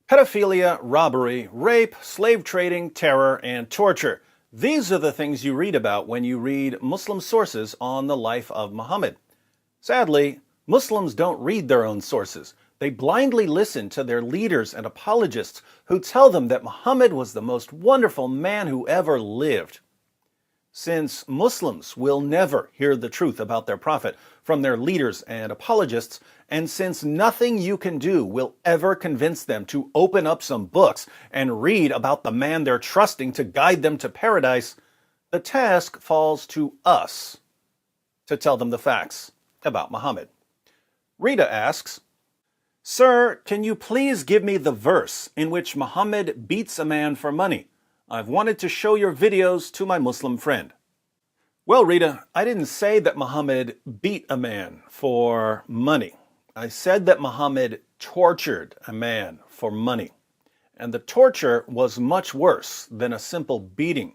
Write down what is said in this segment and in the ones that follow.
Pedophilia, robbery, rape, slave trading, terror, and torture. These are the things you read about when you read Muslim sources on the life of Muhammad. Sadly, Muslims don't read their own sources. They blindly listen to their leaders and apologists who tell them that Muhammad was the most wonderful man who ever lived. Since Muslims will never hear the truth about their prophet from their leaders and apologists, and since nothing you can do will ever convince them to open up some books and read about the man they're trusting to guide them to paradise, the task falls to us to tell them the facts about Muhammad. Rita asks, "Sir, can you please give me the verse in which Muhammad beats a man for money? I've wanted to show your videos to my Muslim friend." Well, Rita, I didn't say that Muhammad beat a man for money. I said that Muhammad tortured a man for money. And the torture was much worse than a simple beating.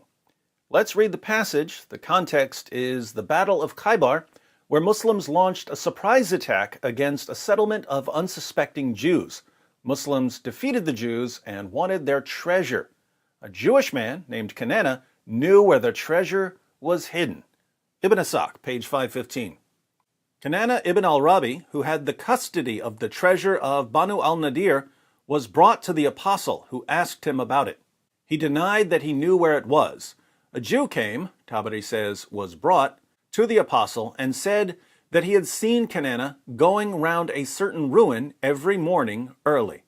Let's read the passage. The context is the Battle of Khaybar, where Muslims launched a surprise attack against a settlement of unsuspecting Jews. Muslims defeated the Jews and wanted their treasure. A Jewish man named Kanana knew where the treasure was hidden. Ibn Asaq, page 515. Kanana ibn al-Rabi, who had the custody of the treasure of Banu al-Nadir, was brought to the apostle, who asked him about it. He denied that he knew where it was. A Jew came, Tabari says was brought, to the apostle and said that he had seen Kanana going round a certain ruin every morning early.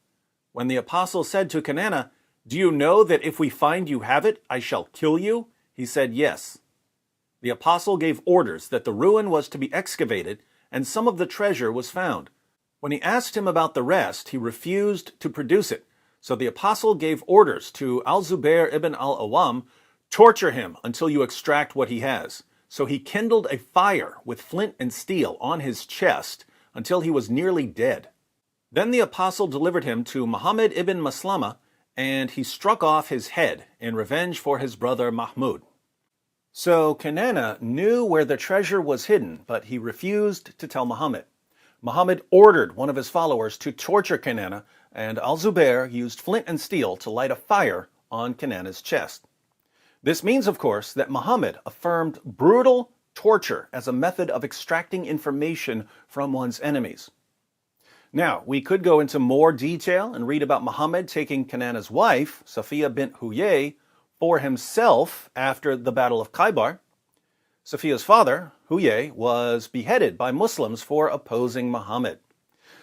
When the apostle said to Kanana, "Do you know that if we find you have it, I shall kill you?" he said, "Yes." The apostle gave orders that the ruin was to be excavated, and some of the treasure was found. When he asked him about the rest, he refused to produce it. So the apostle gave orders to al-Zubair ibn al-Awam, "Torture him until you extract what he has." So he kindled a fire with flint and steel on his chest until he was nearly dead. Then the apostle delivered him to Muhammad ibn Maslama, and he struck off his head in revenge for his brother Mahmud. So Kanana knew where the treasure was hidden, but he refused to tell Muhammad. Muhammad ordered one of his followers to torture Kanana, and al-Zubair used flint and steel to light a fire on Kanana's chest. This means, of course, that Muhammad affirmed brutal torture as a method of extracting information from one's enemies. Now, we could go into more detail and read about Muhammad taking Kanana's wife, Safiya bint Huyay, for himself after the Battle of Khaybar. Safiya's father, Huyay, was beheaded by Muslims for opposing Muhammad.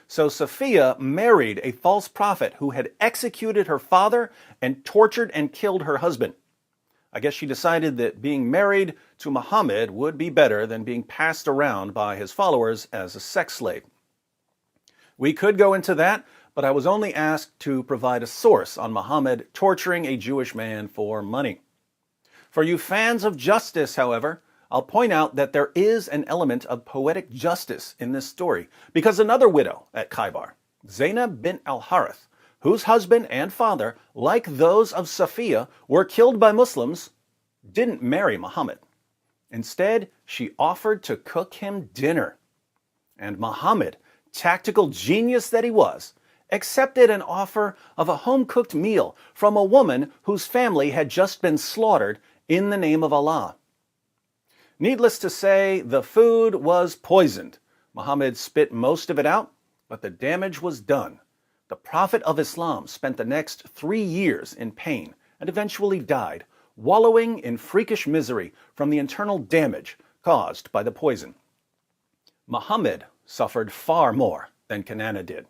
So Safiya married a false prophet who had executed her father and tortured and killed her husband. I guess she decided that being married to Muhammad would be better than being passed around by his followers as a sex slave. We could go into that, but I was only asked to provide a source on Muhammad torturing a Jewish man for money. For you fans of justice, however, I'll point out that there is an element of poetic justice in this story, because another widow at Khaybar, Zainab bint al-Harith, whose husband and father, like those of Safiya, were killed by Muslims, didn't marry Muhammad. Instead, she offered to cook him dinner. And Muhammad, tactical genius that he was, accepted an offer of a home-cooked meal from a woman whose family had just been slaughtered in the name of Allah. Needless to say, the food was poisoned. Muhammad spit most of it out, but the damage was done. The Prophet of Islam spent the next 3 years in pain and eventually died, wallowing in freakish misery from the internal damage caused by the poison. Muhammad suffered far more than Kanana did.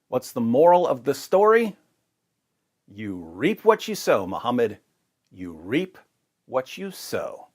What's the moral of the story? You reap what you sow, Muhammad. You reap what you sow.